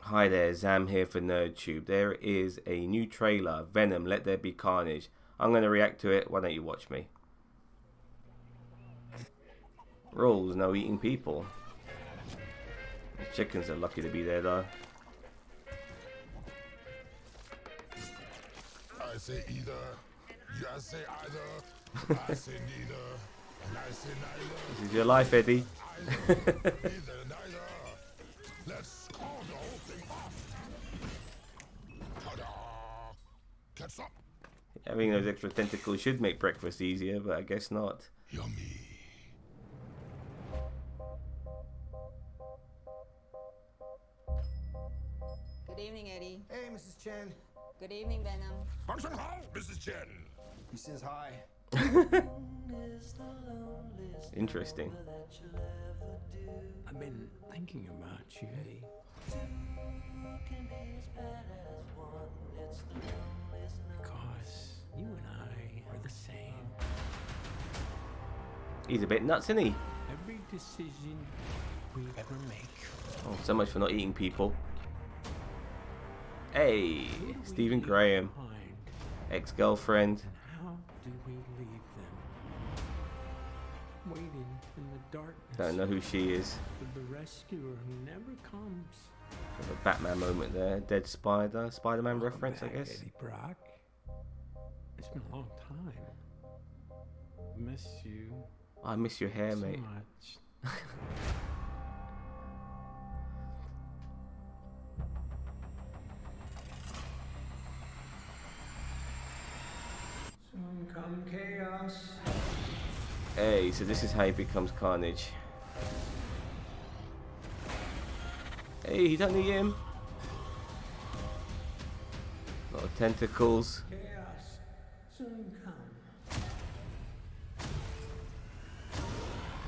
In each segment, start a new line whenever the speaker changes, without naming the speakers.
Hi there, Zam here for NerdTube. There is a new trailer, Venom, Let There Be Carnage. I'm going to react to it, why don't you watch me? Rules, no eating people. The chickens are lucky to be there though.
I say either, you say either, I say neither, and I say neither.
This is your life, Eddie.
Neither, neither. Let's call the whole thing off. Ta-da! Catch up.
Having those extra tentacles should make breakfast easier, but I guess not.
Yummy.
Good evening, Eddie.
Hey, Mrs. Chen.
Good evening, Venom.
Function how, Mrs. Chen?
He says hi.
Interesting.
I've been thinking about you, Eddie. Because you and I are the same.
He's a bit nuts, isn't he?
Every decision we ever make.
Oh, so much for not eating people. Hey, Stephen Graham, ex-girlfriend.
And how do we leave them? Waiting in the darkness.
Don't know who she is.
For the rescuer who never comes.
A Batman moment there. Dead Spider. Spider-Man
Welcome
reference, I
back,
guess.
Eddie Brock. It's been a long time. Miss you
Oh, I miss your hair,
so
mate.
much. Soon come chaos.
Hey, so this is how he becomes Carnage. Hey, he don't need him. A lot of tentacles.
Chaos soon come.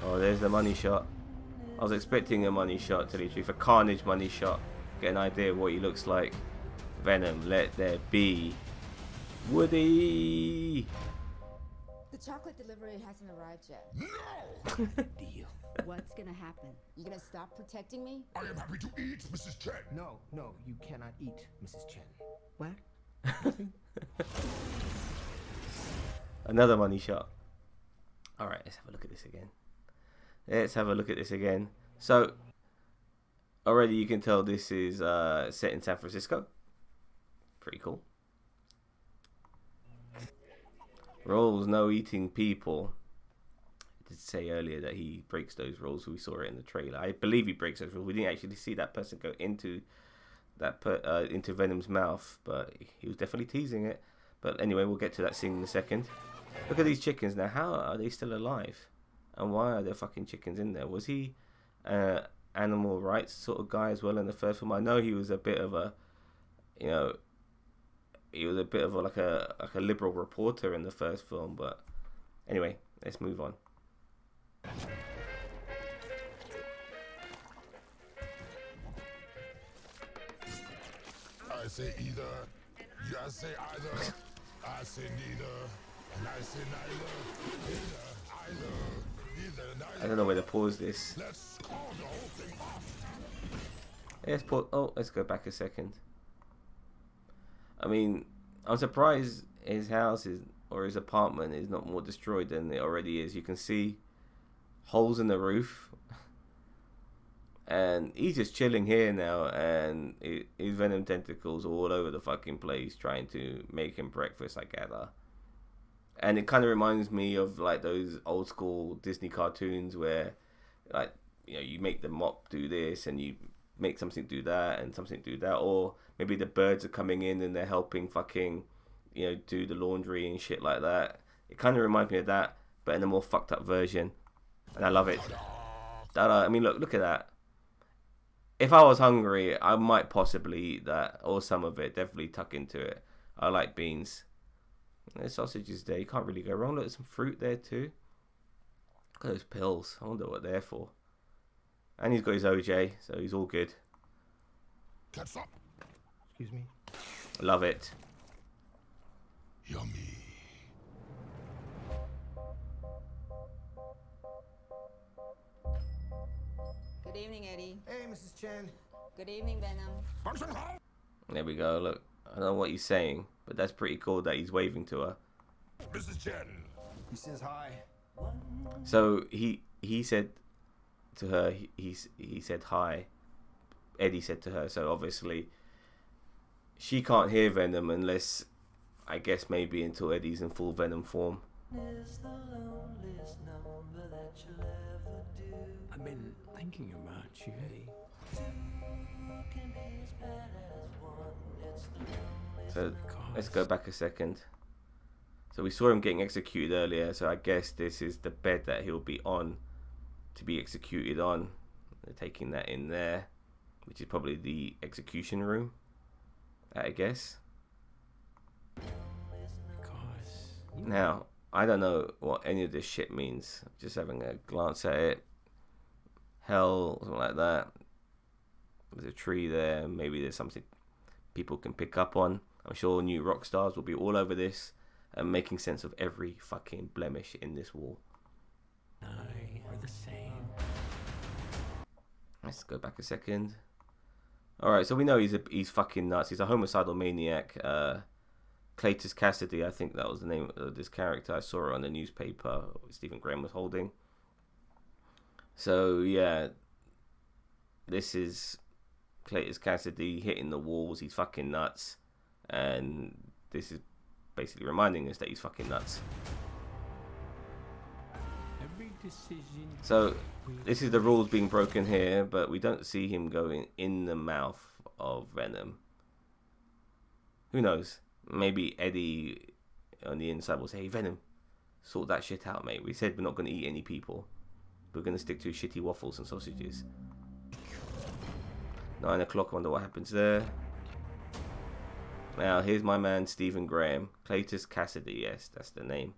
Oh, there's the money shot. I was expecting a money shot, to tell you the truth. A Carnage money shot. Get an idea of what he looks like. Venom, let there be. Woody!
The chocolate delivery hasn't arrived yet.
No!
Deal.
What's gonna happen? You gonna stop protecting me?
I am happy to eat, Mrs. Chen.
No, you cannot eat, Mrs. Chen.
What?
Another money shot. Alright, let's have a look at this again. Let's have a look at this again. So, already you can tell this is set in San Francisco. Pretty cool. Rules, no eating people. I did say earlier that he breaks those rules. We saw it in the trailer. I believe he breaks those rules. We didn't actually see that person go into that into Venom's mouth, but he was definitely teasing it. But anyway, we'll get to that scene in a second. Look at these chickens now. How are they still alive? And why are there fucking chickens in there? Was he animal rights sort of guy as well in the first film? I know he was a bit of a, you know, he was a bit of like a liberal reporter in the first film. But anyway, let's move on.
I say either, you say either, I say neither, and I say neither, neither,
I don't know where to pause this.
Let's call the whole thing off.
Let's pause. Oh, let's go back a second. I mean, I'm surprised his house is, or his apartment is not more destroyed than it already is. You can see holes in the roof. And he's just chilling here now, and his venom tentacles all over the fucking place trying to make him breakfast, I gather. And it kind of reminds me of like those old school Disney cartoons where, like, you know, you make the mop do this and you make something do that and something do that, or maybe the birds are coming in and they're helping fucking, you know, do the laundry and shit like that. It kind of reminds me of that, but in a more fucked up version, and I love it. I mean, look at that. If I was hungry, I might possibly eat that, or some of it, definitely tuck into it. I like beans. There's sausages there, you can't really go wrong. Look, there's some fruit there too. Look at those pills, I wonder what they're for. And he's got his OJ, so he's all good.
Catch up.
Excuse me?
Love it.
Yummy.
Good evening, Eddie.
Hey, Mrs. Chen.
Good evening, Venom.
There we go. Look, I don't know what he's saying, but that's pretty cool that he's waving to her.
Mrs. Chen.
He says hi.
So he said to her, he said hi. Eddie said to her. So obviously she can't hear Venom unless, I guess, maybe until Eddie's in full Venom form.
I've been thinking about you, Eddie.
So let's go back a second. So we saw him getting executed earlier, so I guess this is the bed that he'll be on to be executed on. They're taking that in there, which is probably the execution room, I guess. Now, I don't know what any of this shit means. Just having a glance at it. Hell, something like that. There's a tree there. Maybe there's something people can pick up on. I'm sure new rock stars will be all over this and making sense of every fucking blemish in this wall.
We're the same.
Let's go back a second. Alright, so we know he's fucking nuts. He's a homicidal maniac. Cletus Cassidy, I think that was the name of this character. I saw it on the newspaper Stephen Graham was holding. So, yeah. This is Cletus Cassidy hitting the walls. He's fucking nuts. And this is basically reminding us that he's fucking nuts.
Every decision.
So, this is the rules being broken here, but we don't see him going in the mouth of Venom. Who knows? Maybe Eddie on the inside will say, "Hey, Venom, sort that shit out, mate. We said we're not going to eat any people. We're going to stick to shitty waffles and sausages." 9 o'clock, I wonder what happens there. Now, here's my man, Stephen Graham. Cletus Cassidy, yes, that's the name.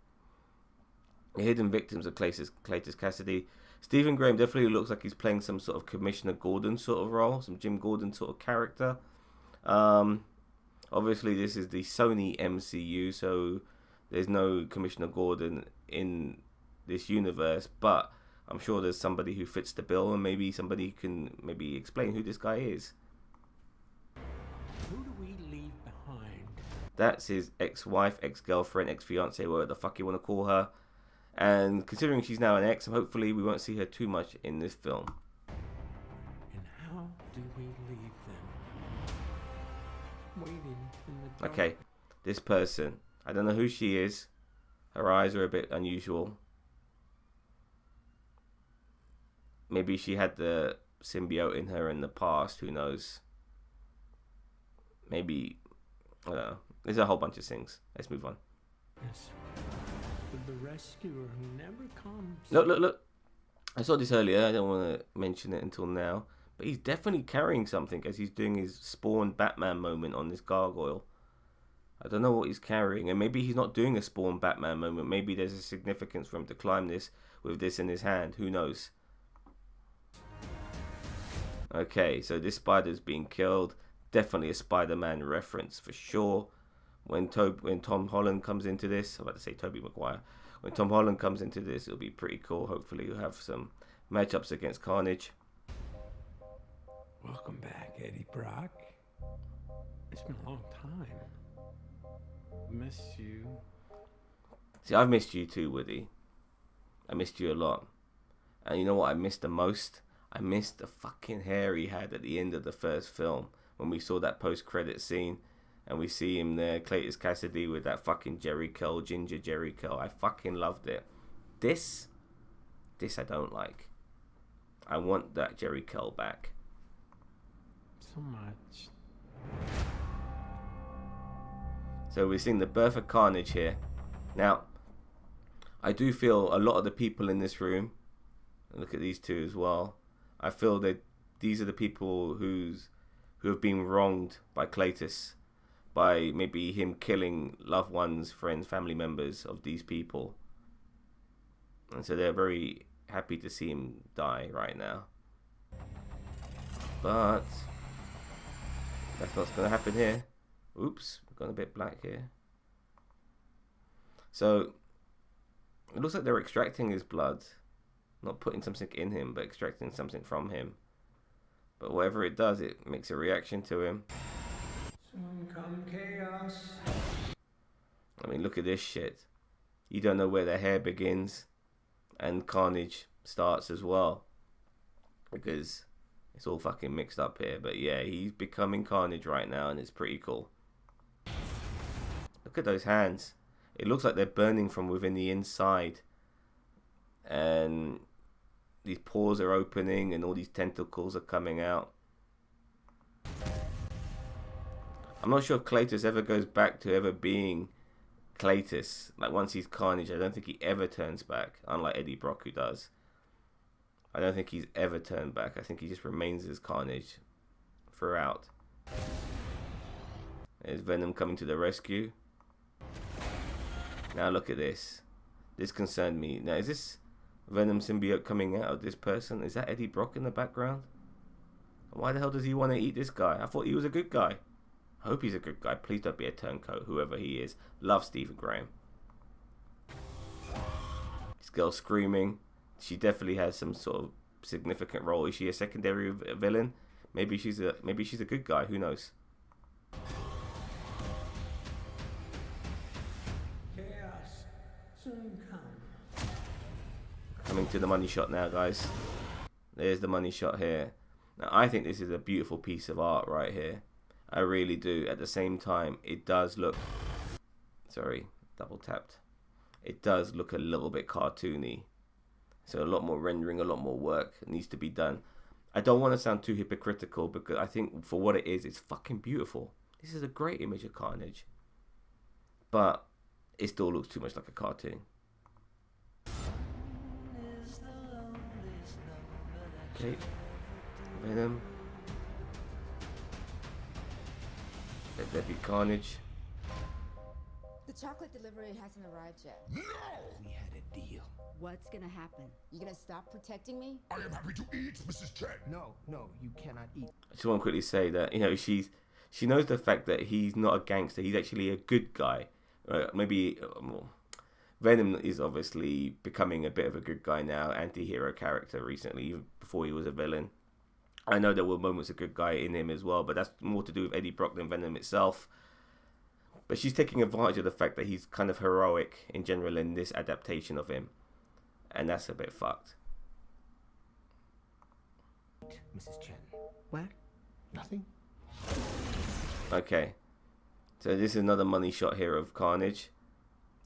The hidden victims of Cletus Cassidy. Stephen Graham definitely looks like he's playing some sort of Commissioner Gordon sort of role, some Jim Gordon sort of character. Obviously, this is the Sony MCU, so there's no Commissioner Gordon in this universe, but I'm sure there's somebody who fits the bill, and maybe somebody can maybe explain who this guy is.
Who do we leave behind?
That's his ex-wife, ex-girlfriend, ex-fiance, whatever the fuck you want to call her. And considering she's now an ex, hopefully we won't see her too much in this film.
And how do we leave them? Waiting in the dark.
Okay, this person. I don't know who she is. Her eyes are a bit unusual. Maybe she had the symbiote in her in the past. Who knows? Maybe, I don't know. There's a whole bunch of things. Let's move on.
Yes. But the rescuer never comes.
Look. I saw this earlier. I don't want to mention it until now. But he's definitely carrying something as he's doing his Spawn Batman moment on this gargoyle. I don't know what he's carrying. And maybe he's not doing a Spawn Batman moment. Maybe there's a significance for him to climb this with this in his hand. Who knows? Okay, so this spider's being killed. Definitely a Spider-Man reference for sure. When Tom Holland comes into this, I'm about to say Tobey Maguire. When Tom Holland comes into this, it'll be pretty cool. Hopefully you'll have some matchups against Carnage.
Welcome back, Eddie Brock. It's been a long time. Miss you.
See, I've missed you too, Woody. I missed you a lot. And you know what I missed the most? I missed the fucking hair he had at the end of the first film. When we saw that post-credit scene. And we see him there, Cletus Cassidy with that fucking Jerry curl, ginger Jerry curl. I fucking loved it. This I don't like. I want that Jerry curl back.
So much.
So we're seeing the birth of Carnage here. Now, I do feel a lot of the people in this room, look at these two as well, I feel that these are the people who have been wronged by Cletus. By maybe him killing loved ones, friends, family members of these people. And so they're very happy to see him die right now. But that's not going to happen here. Oops, we've gone a bit black here. So it looks like they're extracting his blood. Not putting something in him, but extracting something from him. But whatever it does, it makes a reaction to him.
Soon come chaos.
I mean, look at this shit. You don't know where the hair begins and Carnage starts as well, because it's all fucking mixed up here. But yeah, he's becoming Carnage right now, and it's pretty cool. Look at those hands. It looks like they're burning from within the inside, and these pores are opening and all these tentacles are coming out. I'm not sure if Cletus ever goes back to ever being Cletus. Like, once he's Carnage, I don't think he ever turns back, unlike Eddie Brock, who does. I don't think he's ever turned back. I think he just remains as Carnage throughout. There's Venom coming to the rescue. Now look at this. This concerned me. Now, is this Venom symbiote coming out of this person? Is that Eddie Brock in the background? Why the hell does he want to eat this guy? I thought he was a good guy. I hope he's a good guy. Please don't be a turncoat, whoever he is. Love Stephen Graham. This girl screaming. She definitely has some sort of significant role. Is she a secondary villain? Maybe she's a good guy. Who knows?
Chaos soon come.
Coming to the money shot now, guys. There's the money shot here. Now, I think this is a beautiful piece of art right here. I really do. At the same time, it does look... Sorry, double tapped. It does look a little bit cartoony. So a lot more rendering, a lot more work needs to be done. I don't want to sound too hypocritical, because I think for what it is, it's fucking beautiful. This is a great image of Carnage. But it still looks too much like a cartoon. Okay. Venom. Let there be Carnage.
The chocolate delivery hasn't arrived yet.
No!
We had a deal.
What's gonna happen? You gonna stop protecting me?
I am happy to eat, Mrs. Chen.
No, you cannot eat.
I just want to quickly say that, you know, she knows the fact that he's not a gangster. He's actually a good guy. Venom is obviously becoming a bit of a good guy now, anti-hero character recently, even before he was a villain. I know there were moments of good guy in him as well, but that's more to do with Eddie Brock than Venom itself. But she's taking advantage of the fact that he's kind of heroic in general in this adaptation of him. And that's a bit fucked.
Mrs. Chen.
What?
Nothing?
Okay. So this is another money shot here of Carnage.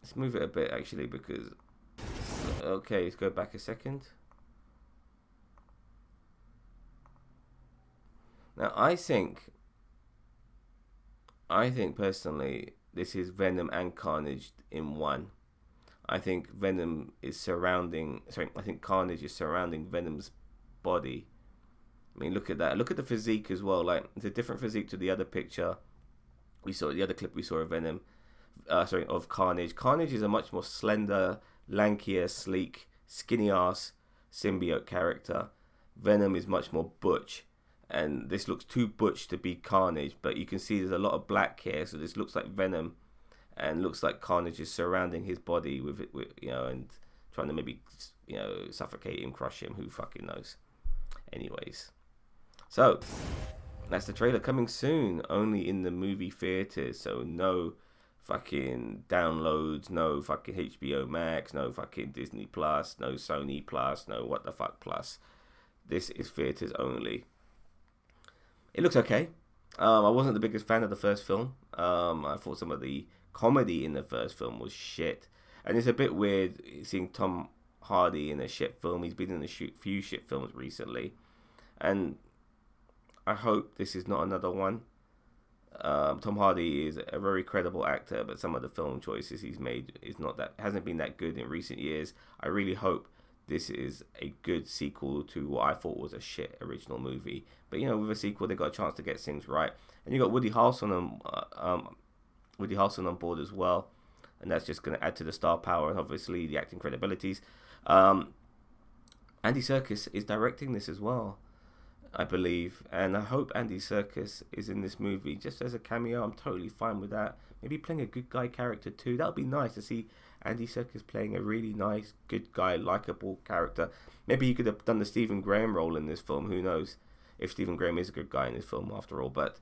Let's move it a bit, actually, because... Okay, let's go back a second. Now, I think personally, this is Venom and Carnage in one. I think Carnage is surrounding Venom's body. I mean, look at that. Look at the physique as well. Like, it's a different physique to the other picture we saw, the other clip we saw of Venom. Of Carnage. Carnage is a much more slender, lankier, sleek, skinny ass symbiote character. Venom is much more butch, and this looks too butch to be Carnage. But you can see there's a lot of black here, so this looks like Venom, and looks like Carnage is surrounding his body with you know, and trying to maybe, you know, suffocate him, crush him. Who fucking knows? Anyways, so that's the trailer coming soon, only in the movie theaters. So no fucking downloads, no fucking HBO Max, no fucking Disney Plus, no Sony Plus, no what the fuck Plus. This is theaters only. It looks okay. I wasn't the biggest fan of the first film. I thought some of the comedy in the first film was shit, and it's a bit weird seeing Tom Hardy in a shit film. He's been in a few shit films recently, and I hope this is not another one. Tom Hardy is a very credible actor, but some of the film choices he's made hasn't been that good in recent years. I really hope this is a good sequel to what I thought was a shit original movie. But you know, with a sequel, they got a chance to get things right, and you got Woody Harrelson on board as well, and that's just going to add to the star power and obviously the acting credibilities. Andy Serkis is directing this as well, I believe, and I hope Andy Serkis is in this movie just as a cameo. I'm totally fine with that. Maybe playing a good guy character too. That would be nice to see Andy Serkis playing a really nice, good guy, likable character. Maybe he could have done the Stephen Graham role in this film. Who knows? if Stephen Graham is a good guy in this film after all. But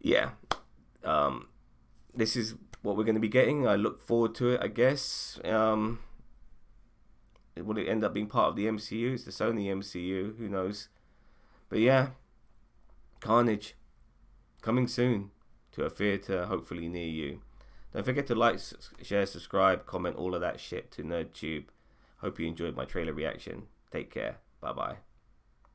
yeah, this is what we're going to be getting. I look forward to it, I guess. Will it end up being part of the MCU? It's the Sony MCU. Who knows? But yeah, Carnage coming soon to a theatre, hopefully near you. Don't forget to like, share, subscribe, comment, all of that shit to NerdTube. Hope you enjoyed my trailer reaction. Take care. Bye bye.